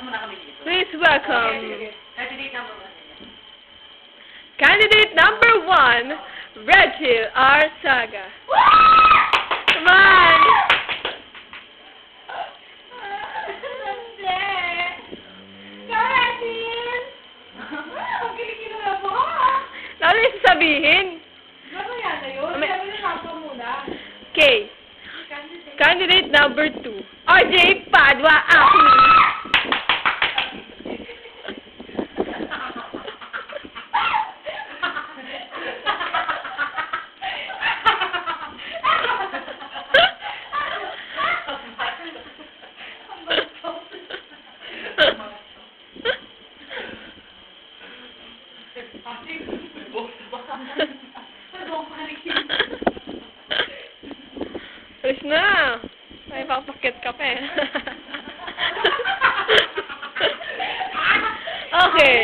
Please welcome Candidate number 1. candidate number 1, Reggie R. Saga. Come on! Ano yung sasabihin? Okay. Candidate number 2, RJ Padua Acme. Alis na. May papakit ka pa eh. Okay.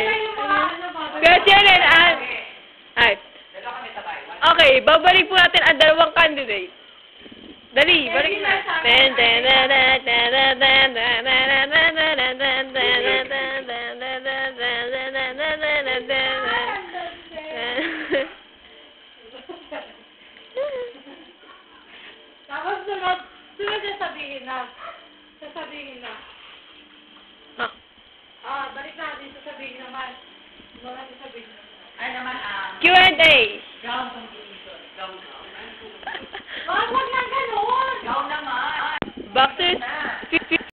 Question and answer. Ay. Okay, babalik po natin ang dalawang candidate. Dali, balik na. Tapos sunod sasabihin na. Balik natin, sasabihin naman. Ay naman, Q&A. Gown competition. Gown. Wag na ganun! Gown naman! Boxers